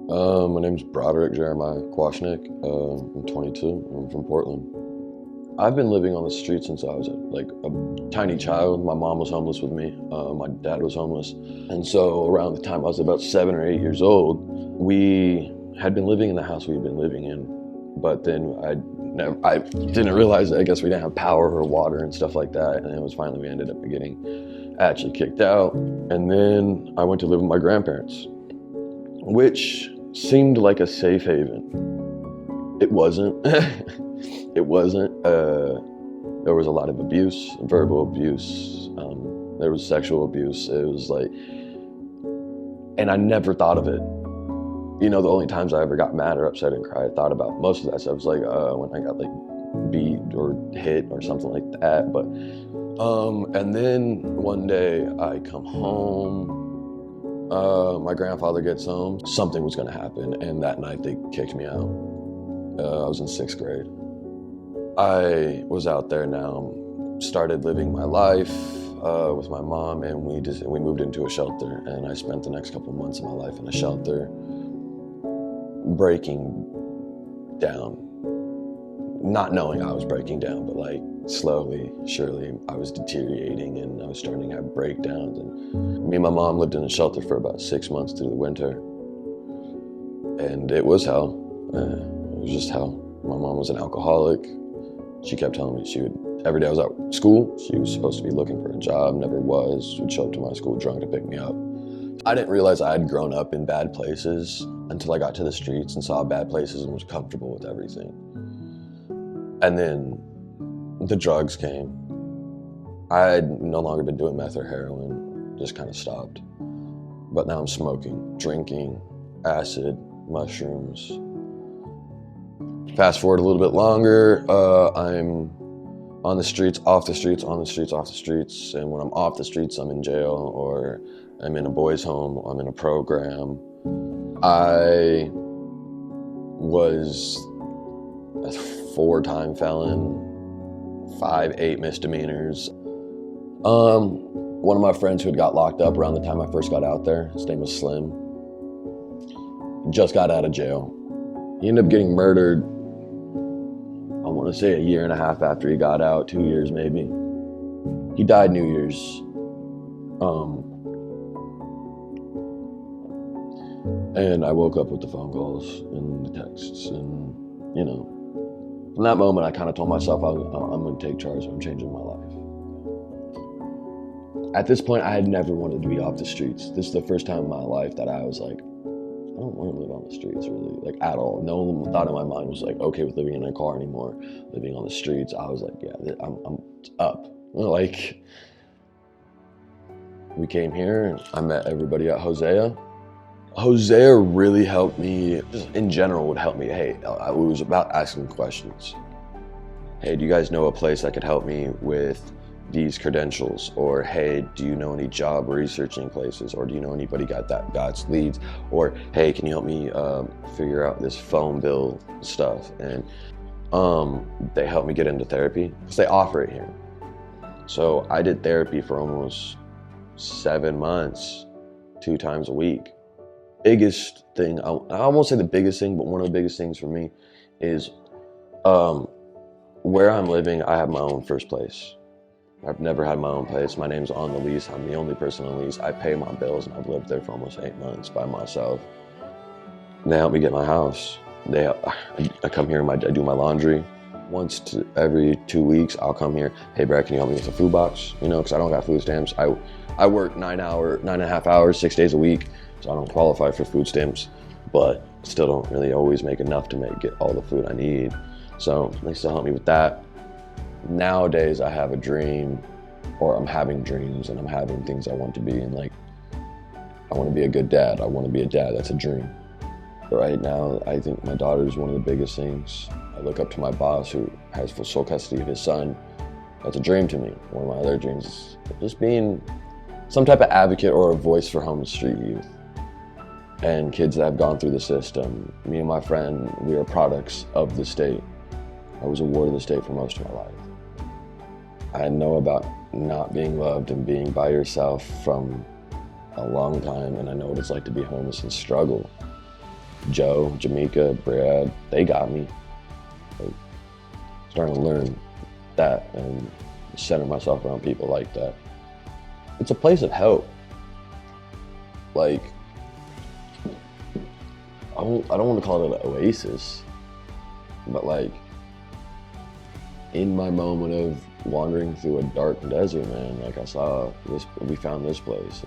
My name's Broderick Jeremiah Kwashnick. I'm 22. I'm from Portland. I've been living on the street since I was like a tiny child. My mom was homeless with me. My dad was homeless. And so around the time I was about 7 or 8 years old, we had been living in the house we'd been living in. But then I didn't realize that I guess we didn't have power or water and stuff like that. And it was finally we ended up getting actually kicked out. And then I went to live with my grandparents, which seemed like a safe haven. It wasn't. It wasn't. There was a lot of abuse, verbal abuse. There was sexual abuse. It was like, and I never thought of it. You know, the only times I ever got mad or upset and cried, I thought about most of that stuff was like when I got like beat or hit or something like that. But and then one day I come home. My grandfather gets home. Something was going to happen, and that night they kicked me out. I was in 6th grade. I was out there now, started living my life with my mom, and we moved into a shelter. And I spent the next couple months of my life in a shelter, breaking down, not knowing I was breaking down, but like slowly, surely, I was deteriorating, and I was starting to have breakdowns. And me and my mom lived in a shelter for about 6 months through the winter, and it was hell. It was just hell. My mom was an alcoholic. She kept telling me every day I was at school, she was supposed to be looking for a job, never was. She would show up to my school drunk to pick me up. I didn't realize I had grown up in bad places until I got to the streets and saw bad places and was comfortable with everything. And then the drugs came. I had no longer been doing meth or heroin, just kind of stopped. But now I'm smoking, drinking, acid, mushrooms. Fast forward a little bit longer, I'm on the streets, off the streets, on the streets, off the streets. And when I'm off the streets, I'm in jail, or I'm in a boys' home, I'm in a program. I was a 4-time felon, 8 misdemeanors. One of my friends who had got locked up around the time I first got out there, his name was Slim, just got out of jail. He ended up getting murdered, I want to say a year and a half after he got out, 2 years maybe. He died New Year's. And I woke up with the phone calls and the texts, and you know, from that moment I kind of told myself I'm going to take charge, I'm changing my life. At this point I had never wanted to be off the streets. This is the first time in my life that I was like, I don't want to live on the streets, really, like at all. No thought in my mind was like, okay with living in a car anymore, living on the streets. I was like, yeah, I'm up. Like, we came here and I met everybody at Hosea. Hosea really helped me, just in general would help me. Hey, it was about asking questions. Hey, do you guys know a place that could help me with these credentials? Or hey, do you know any job researching places? Or do you know anybody got leads? Or hey, can you help me figure out this phone bill stuff? And they helped me get into therapy because they offer it here. So I did therapy for almost 7 months, 2 times a week. Biggest thing, I won't say the biggest thing, but one of the biggest things for me is where I'm living, I have my own first place. I've never had my own place. My name's on the lease. I'm the only person on the lease. I pay my bills, and I've lived there for almost 8 months by myself. They help me get my house. I come here, I do my laundry. Once every 2 weeks, I'll come here. Hey, Brad, can you help me with a food box? You know, because I don't got food stamps. I work 9.5 hours, 6 days a week, so I don't qualify for food stamps, but still don't really always make enough to get all the food I need. So they still help me with that. Nowadays, I have a dream, or I'm having dreams, and I'm having things I want to be. And like, I want to be a good dad. I want to be a dad. That's a dream. But right now, I think my daughter is one of the biggest things. I look up to my boss who has full sole custody of his son. That's a dream to me. One of my other dreams is just being some type of advocate or a voice for homeless street youth and kids that have gone through the system. Me and my friend, we are products of the state. I was a ward of the state for most of my life. I know about not being loved and being by yourself from a long time, and I know what it's like to be homeless and struggle. Joe, Jamaica, Brad, they got me. Like, starting to learn that and center myself around people like that. It's a place of help. Like, I don't want to call it an oasis, but like, in my moment of wandering through a dark desert, man, like I saw this, we found this place.